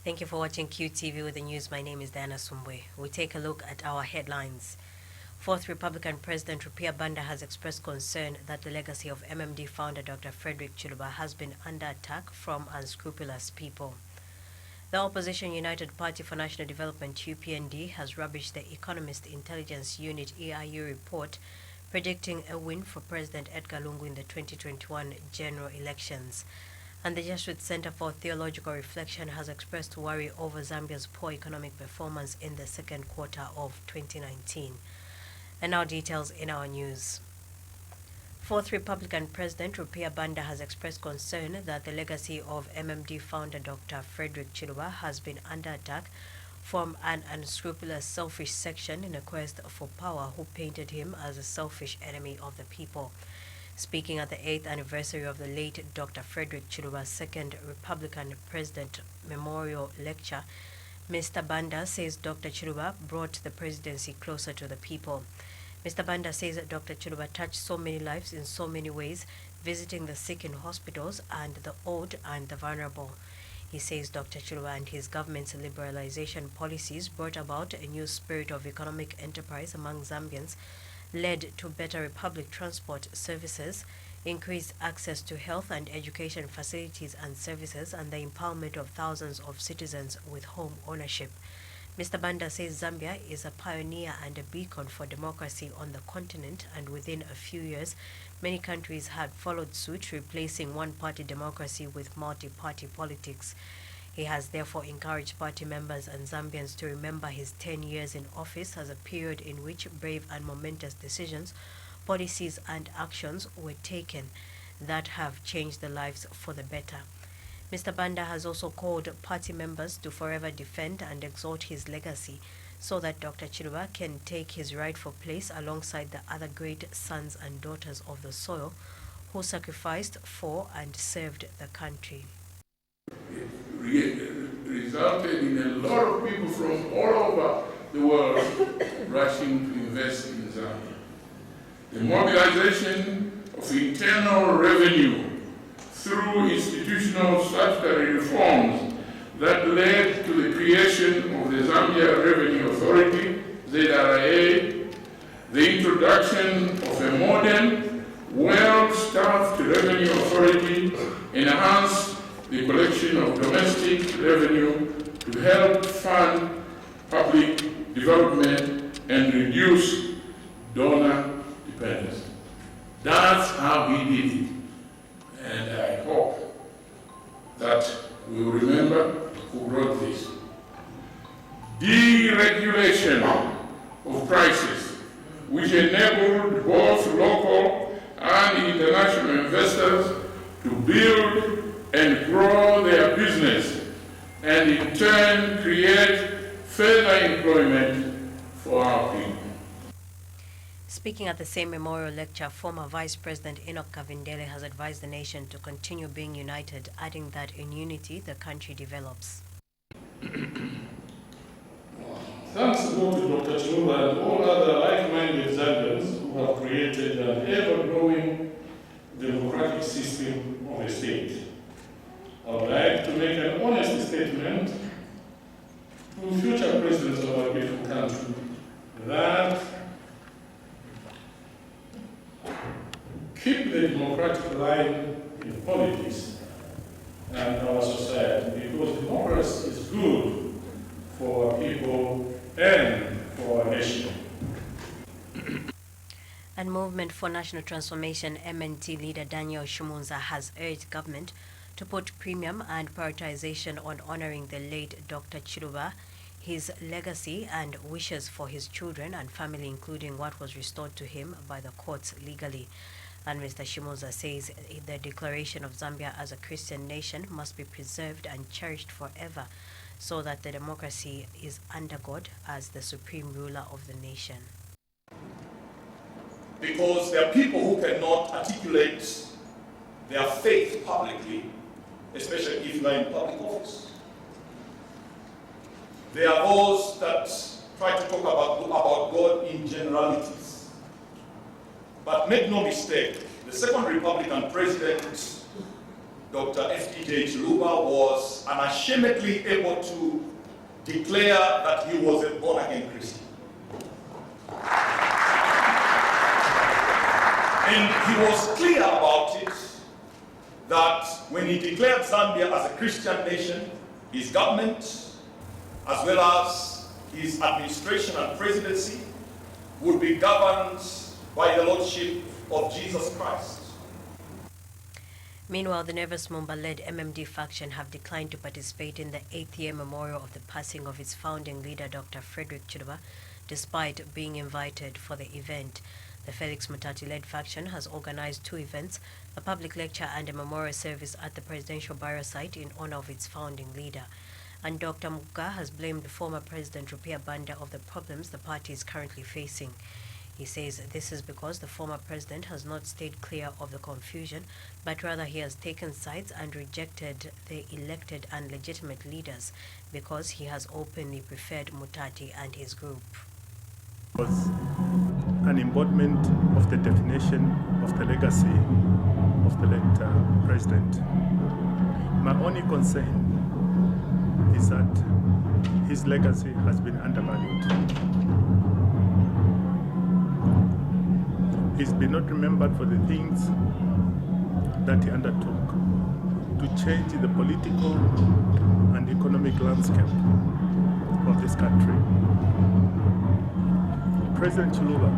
Thank you for watching QTV with the news. My name is Diana Sumbwe. We take a look at our headlines. Fourth Republican President Rupia Banda has expressed concern that the legacy of MMD founder Dr. Frederick Chiluba has been under attack from unscrupulous people. The Opposition United Party for National Development UPND has rubbished the Economist Intelligence Unit EIU report predicting a win for President Edgar Lungu in the 2021 general elections. And the Jesuit Center for Theological Reflection has expressed worry over Zambia's poor economic performance in the second quarter of 2019. And now details in our news. Fourth Republican President Rupia Banda has expressed concern that the legacy of MMD founder Dr. Frederick Chiluba has been under attack from an unscrupulous, selfish section in a quest for power who painted him as a selfish enemy of the people. Speaking at the 8th anniversary of the late Dr. Frederick Chiluba's second Republican President Memorial Lecture, Mr. Banda says Dr. Chiluba brought the presidency closer to the people. Mr. Banda says that Dr. Chiluba touched so many lives in so many ways, visiting the sick in hospitals and the old and the vulnerable. He says Dr. Chiluba and his government's liberalization policies brought about a new spirit of economic enterprise among Zambians, led to better public transport services, increased access to health and education facilities and services, and the empowerment of thousands of citizens with home ownership. Mr. Banda says Zambia is a pioneer and a beacon for democracy on the continent, and within a few years, many countries had followed suit, replacing one-party democracy with multi-party politics. He has therefore encouraged party members and Zambians to remember his 10 years in office as a period in which brave and momentous decisions, policies and actions were taken that have changed the lives for the better. Mr. Banda has also called party members to forever defend and exalt his legacy so that Dr. Chiluba can take his rightful place alongside the other great sons and daughters of the soil who sacrificed for and served the country. Resulted in a lot of people from all over the world rushing to invest in Zambia. The mobilization of internal revenue through institutional statutory reforms that led to the creation of the Zambia Revenue Authority, ZRA, the introduction of a modern, well-staffed revenue authority enhanced the collection of domestic revenue to help fund public development and reduce donor dependence. That's how he did it. And I hope that we will remember who wrote this. Deregulation of prices, which enabled both local and international investors to build and grow their business, and in turn create further employment for our people. Speaking at the same memorial lecture, former Vice President Enoch Kavindele has advised the nation to continue being united, adding that in unity the country develops. Thanks go to Dr. Chiluba and all other like-minded Zambians who have created an ever-growing democratic system of the state. I would like to make an honest statement to future presidents of our beautiful country that keep the democratic line in politics and our society, because democracy is good for our people and for our nation. And Movement for National Transformation MNT leader Daniel Shumunza has urged government to put premium and prioritization on honoring the late Dr. Chiluba, his legacy and wishes for his children and family, including what was restored to him by the courts legally. And Mr. Shumunza says the declaration of Zambia as a Christian nation must be preserved and cherished forever so that the democracy is under God as the supreme ruler of the nation. Because there are people who cannot articulate their faith publicly, especially if you are in public office. There are those that try to talk about God in generalities. But make no mistake, the second Republican president Dr. FTJ Chiluba was unashamedly able to declare that he was a born-again Christian. And he was clear about it, that when he declared Zambia as a Christian nation, his government, as well as his administration and presidency, would be governed by the Lordship of Jesus Christ. Meanwhile, the Nervous Mumba-led MMD faction have declined to participate in the 8th year memorial of the passing of its founding leader, Dr. Frederick Chiluba, despite being invited for the event. The Felix Mutati-led faction has organized 2 events, a public lecture and a memorial service at the presidential burial site in honor of its founding leader. And Dr. Muga has blamed former President Rupia Banda of the problems the party is currently facing. He says this is because the former president has not stayed clear of the confusion, but rather he has taken sides and rejected the elected and legitimate leaders because he has openly preferred Mutati and his group. Was an embodiment of the definition of the legacy of the late president. My only concern is that his legacy has been undervalued. He's been not remembered for the things that he undertook to change the political and economic landscape of this country. President Chiluba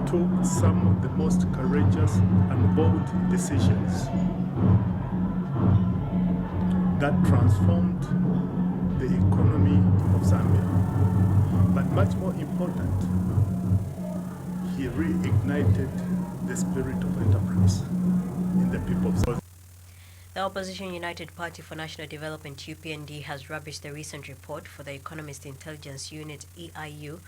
took some of the most courageous and bold decisions that transformed the economy of Zambia. But much more important, he reignited the spirit of enterprise in the people of Zambia. The Opposition United Party for National Development, UPND, has rubbished the recent report for the Economist Intelligence Unit, EIU,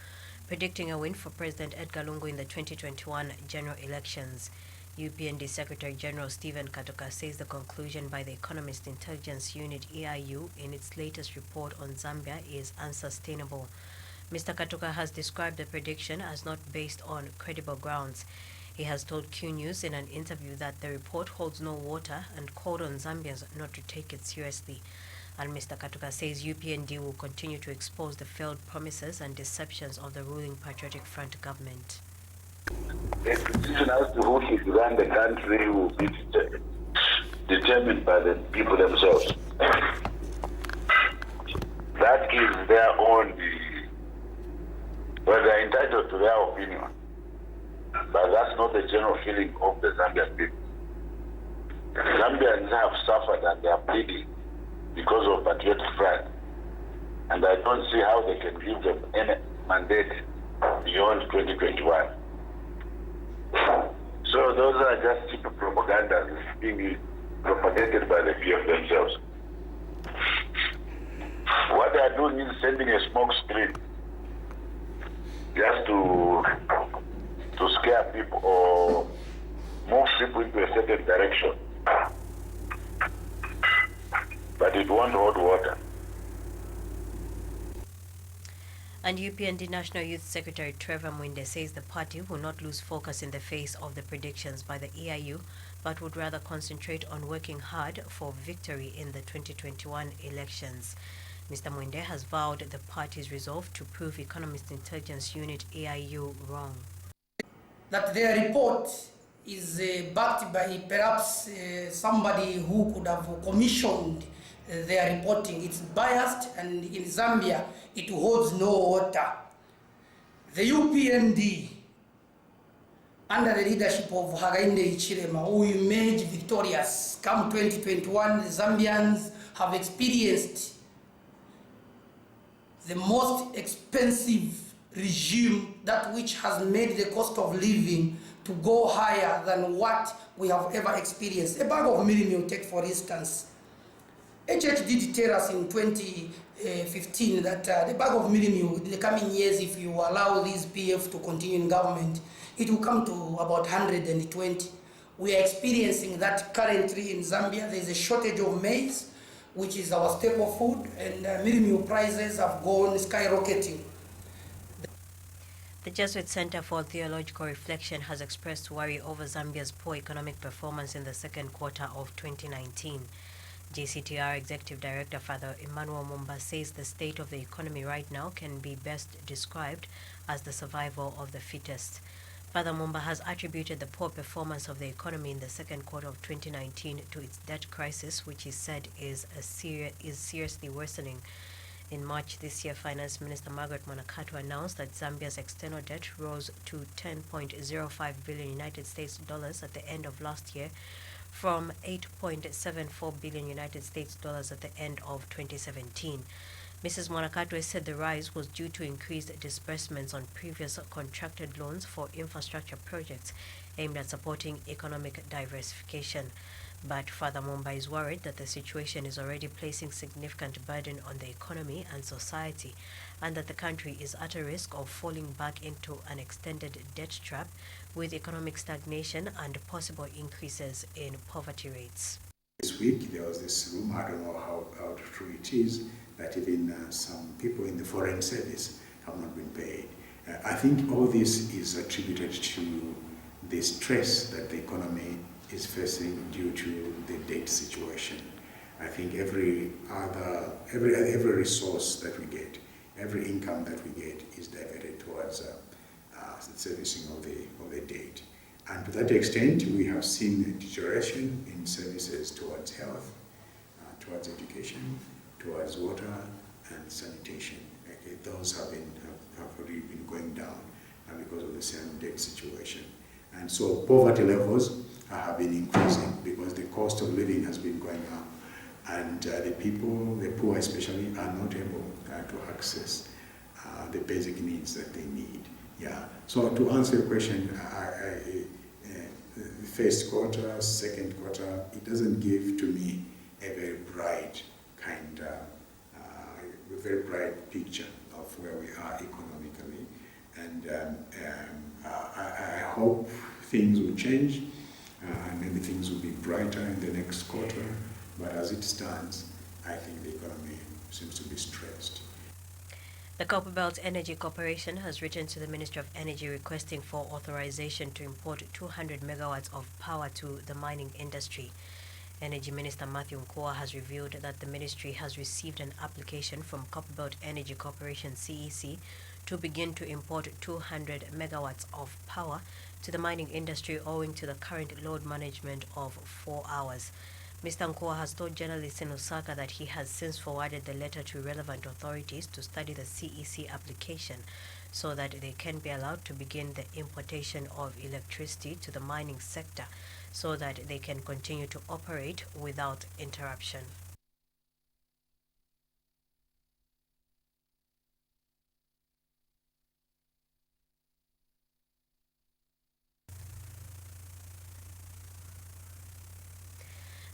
predicting a win for President Edgar Lungu in the 2021 general elections. UPND Secretary General Stephen Katoka says the conclusion by the Economist Intelligence Unit, EIU, in its latest report on Zambia is unsustainable. Mr. Katoka has described the prediction as not based on credible grounds. He has told Q News in an interview that the report holds no water and called on Zambians not to take it seriously. And Mr. Katoka says UPND will continue to expose the failed promises and deceptions of the ruling Patriotic Front government. The decision as to who should run the country will be determined by the people themselves. That is their own, well, they're entitled to their opinion. But that's not the general feeling of the Zambian people. Zambians have suffered and they are bleeding because of Patriotic Front. And I don't see how they can give them any mandate beyond 2021. So those are just cheap propaganda being propagated by the PF themselves. What they are doing is sending a smoke screen just to scare people or move people into a certain direction. But it won't hold water. And UPND National Youth Secretary Trevor Mwinde says the party will not lose focus in the face of the predictions by the EIU, but would rather concentrate on working hard for victory in the 2021 elections. Mr. Mwinde has vowed the party's resolve to prove Economist Intelligence Unit EIU wrong. That their report is backed by perhaps somebody who could have commissioned their reporting. It's biased, and in Zambia it holds no water. The UPND, under the leadership of Hakainde Hichilema, who emerged victorious come 2021, the Zambians have experienced the most expensive regime, that which has made the cost of living to go higher than what we have ever experienced. A bag of meal, take for instance. HH did tell us in 2015 that the bag of meal in the coming years, if you allow these PF to continue in government, it will come to about 120. We are experiencing that currently in Zambia. There is a shortage of maize, which is our staple food, and meal prices have gone skyrocketing. The Jesuit Center for Theological Reflection has expressed worry over Zambia's poor economic performance in the second quarter of 2019. JCTR Executive Director Father Emmanuel Mumba says the state of the economy right now can be best described as the survival of the fittest. Father Mumba has attributed the poor performance of the economy in the second quarter of 2019 to its debt crisis, which he said is seriously worsening. In March this year, Finance Minister Margaret Monakato announced that Zambia's external debt rose to 10.05 billion United States dollars at the end of last year, from 8.74 billion United States dollars at the end of 2017. Mrs. Monakato said the rise was due to increased disbursements on previous contracted loans for infrastructure projects aimed at supporting economic diversification. But Father Mumba is worried that the situation is already placing significant burden on the economy and society, and that the country is at a risk of falling back into an extended debt trap with economic stagnation and possible increases in poverty rates. This week there was this rumor, I don't know how true it is, that even some people in the foreign service have not been paid. I think all this is attributed to the stress that the economy is facing due to the debt situation. I think every resource that we get, every income that we get is diverted towards the servicing of the debt. And to that extent, we have seen a deterioration in services towards health, towards education, towards water and sanitation. Okay, those have already been going down because of the same debt situation. And so poverty levels have been increasing because the cost of living has been going up. And the people, the poor especially, are not able to access the basic needs that they need. Yeah. So to answer your question, the first quarter, second quarter, it doesn't give to me a very bright a very bright picture of where we are economically. And I hope things will change and maybe things will be brighter in the next quarter. But as it stands, I think the economy seems to be stressed. The Copperbelt Energy Corporation has written to the Ministry of Energy requesting for authorization to import 200 megawatts of power to the mining industry. Energy Minister Matthew Nkua has revealed that the ministry has received an application from Copperbelt Energy Corporation CEC to begin to import 200 megawatts of power to the mining industry owing to the current load management of 4 hours. Mr. Nkua has told journalists in Osaka that he has since forwarded the letter to relevant authorities to study the CEC application so that they can be allowed to begin the importation of electricity to the mining sector so that they can continue to operate without interruption.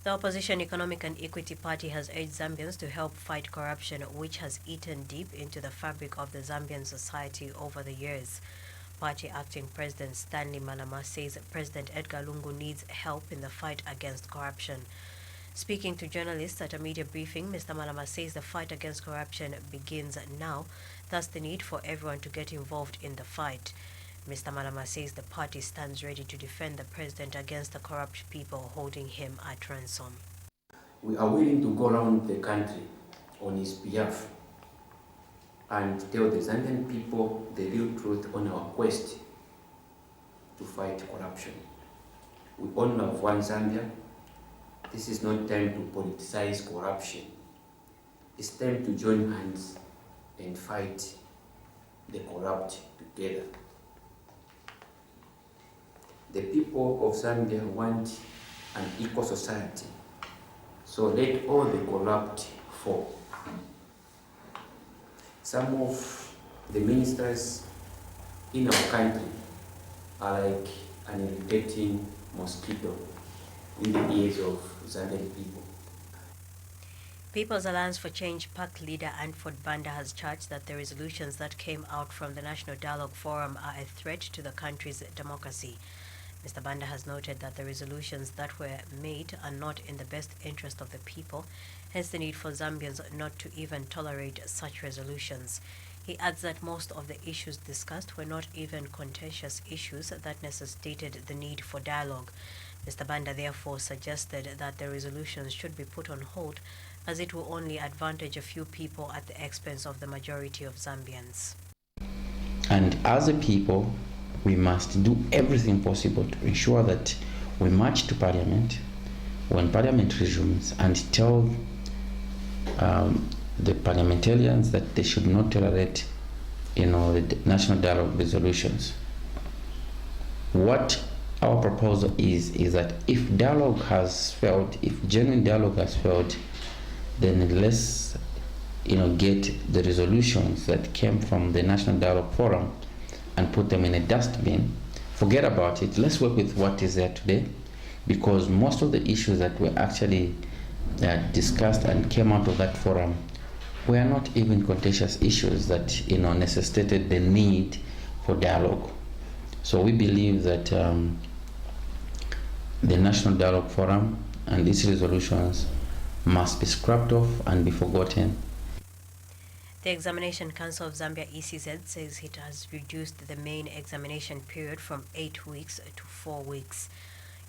The opposition Economic and Equity Party has urged Zambians to help fight corruption, which has eaten deep into the fabric of the Zambian society over the years. Party acting President Stanley Malama says President Edgar Lungu needs help in the fight against corruption. Speaking to journalists at a media briefing, Mr. Malama says the fight against corruption begins now, thus the need for everyone to get involved in the fight. Mr. Malama says the party stands ready to defend the president against the corrupt people holding him at ransom. We are willing to go around the country on his behalf and tell the Zambian people the real truth on our quest to fight corruption. We all love one Zambia. This is not time to politicize corruption. It's time to join hands and fight the corrupt together. The people of Zambia want an equal society, so let all the corrupt fall. Some of the ministers in our country are like an irritating mosquito in the ears of Zambian people. People's Alliance for Change PAC leader Anford Banda has charged that the resolutions that came out from the National Dialogue Forum are a threat to the country's democracy. Mr. Banda has noted that the resolutions that were made are not in the best interest of the people, hence the need for Zambians not to even tolerate such resolutions. He adds that most of the issues discussed were not even contentious issues that necessitated the need for dialogue. Mr. Banda therefore suggested that the resolutions should be put on hold as it will only advantage a few people at the expense of the majority of Zambians. And as a people, we must do everything possible to ensure that we march to Parliament when Parliament resumes and tell the parliamentarians that they should not tolerate, the national dialogue resolutions. What our proposal is that if dialogue has failed, if genuine dialogue has failed, then let's get the resolutions that came from the National Dialogue Forum and put them in a dustbin. Forget about it. Let's work with what is there today, because most of the issues that were actually discussed and came out of that forum were not even contentious issues that necessitated the need for dialogue. So we believe that the National Dialogue Forum and its resolutions must be scrapped off and be forgotten. The Examination Council of Zambia ECZ says it has reduced the main examination period from 8 weeks to 4 weeks.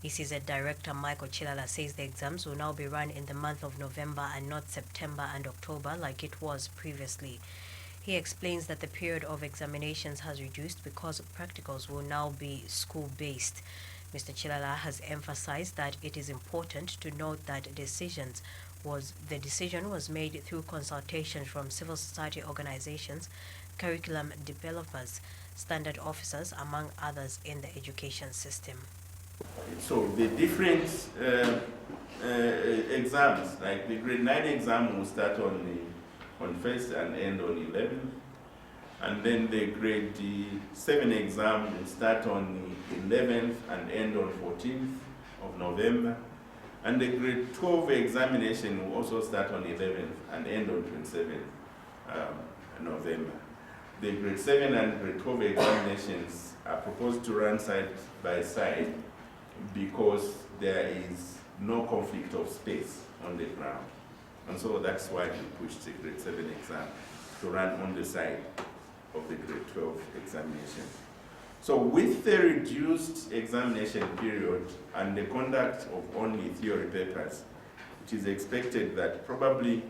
ECZ Director Michael Chilala says the exams will now be run in the month of November and not September and October like it was previously. He explains that the period of examinations has reduced because practicals will now be school-based. Mr. Chilala has emphasized that it is important to note that the decision was made through consultations from civil society organizations, curriculum developers, standard officers, among others in the education system. So the different exams, like the grade 9 exam will start on 1st and end on 11th. And then the grade 7 exam will start on 11th and end on 14th of November. And the grade 12 examination will also start on 11th and end on 27th November. The grade 7 and grade 12 examinations are proposed to run side by side because there is no conflict of space on the ground. And so that's why we pushed the grade 7 exam to run on the side of the grade 12 examination. So with the reduced examination period and the conduct of only theory papers, it is expected that probably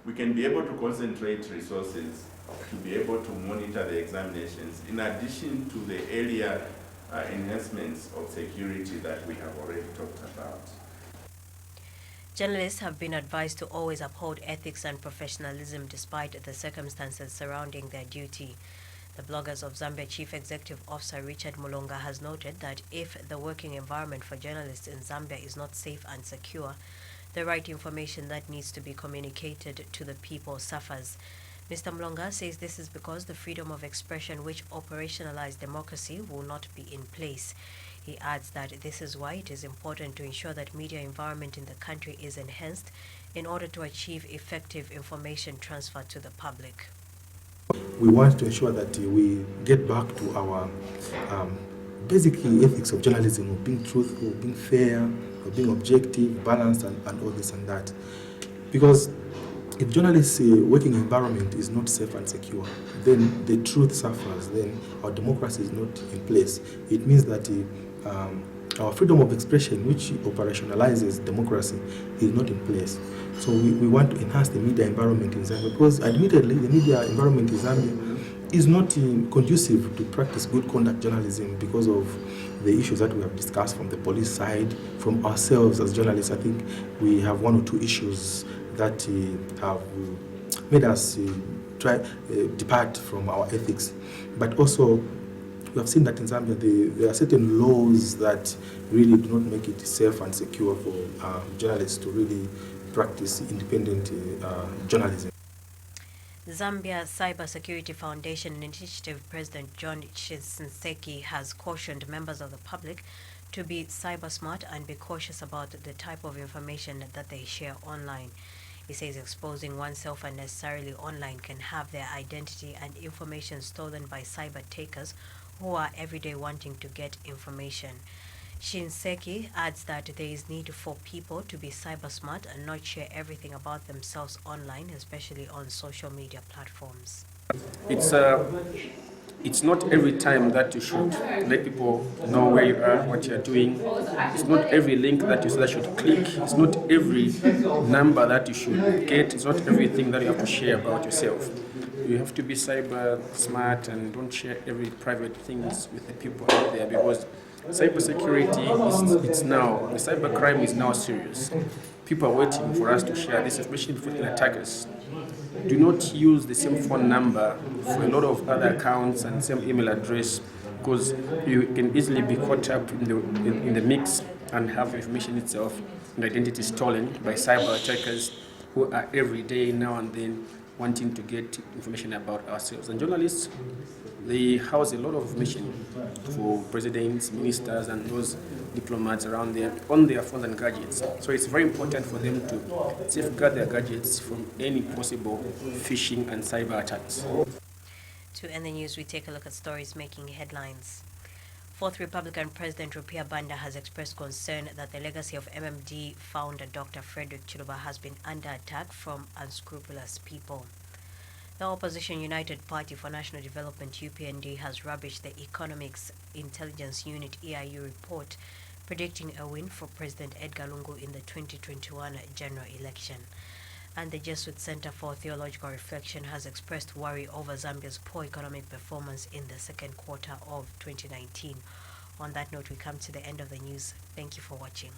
we can be able to concentrate resources to be able to monitor the examinations, in addition to the earlier enhancements of security that we have already talked about. Journalists have been advised to always uphold ethics and professionalism despite the circumstances surrounding their duty. The Bloggers of Zambia Chief Executive Officer Richard Mulonga has noted that if the working environment for journalists in Zambia is not safe and secure, the right information that needs to be communicated to the people suffers. Mr. Mulonga says this is because the freedom of expression which operationalized democracy will not be in place. He adds that this is why it is important to ensure that media environment in the country is enhanced in order to achieve effective information transfer to the public. We want to ensure that we get back to our basic ethics of journalism, of being truthful, being fair, of being objective, balanced, and all this and that. Because if journalists' working environment is not safe and secure, then the truth suffers, then our democracy is not in place. It means that our freedom of expression, which operationalizes democracy, is not in place. So we want to enhance the media environment in Zambia, because admittedly the media environment in Zambia is not conducive to practice good conduct journalism because of the issues that we have discussed from the police side, from ourselves as journalists. I think we have one or two issues that have made us depart from our ethics. But also, we have seen that in Zambia there are certain laws that really do not make it safe and secure for journalists to really practice independent journalism. Zambia Cybersecurity Foundation Initiative President John Shinseki has cautioned members of the public to be cyber smart and be cautious about the type of information that they share online. He says exposing oneself unnecessarily online can have their identity and information stolen by cyber takers who are every day wanting to get information. Shinseki adds that there is need for people to be cyber smart and not share everything about themselves online, especially on social media platforms. It's not every time that you should let people know where you are, what you're doing. It's not every link that you should click. It's not every number that you should get. It's not everything that you have to share about yourself. You have to be cyber smart and don't share every private things with the people out there, because cybersecurity it's now, the cybercrime is now serious. People are waiting for us to share this, especially before they can attack us. Do not use the same phone number for a lot of other accounts and same email address, because you can easily be caught up in the mix and have information itself and identity stolen by cyber attackers who are every day now and then wanting to get information about ourselves. And journalists, they house a lot of information for presidents, ministers, and those diplomats around there on their phones and gadgets. So it's very important for them to safeguard their gadgets from any possible phishing and cyber attacks. To end the news, we take a look at stories making headlines. Fourth Republican President Rupiah Banda has expressed concern that the legacy of MMD founder Dr. Frederick Chiluba has been under attack from unscrupulous people. The Opposition United Party for National Development UPND has rubbished the Economics Intelligence Unit EIU report predicting a win for President Edgar Lungu in the 2021 general election. And the Jesuit Center for Theological Reflection has expressed worry over Zambia's poor economic performance in the second quarter of 2019. On that note, we come to the end of the news. Thank you for watching.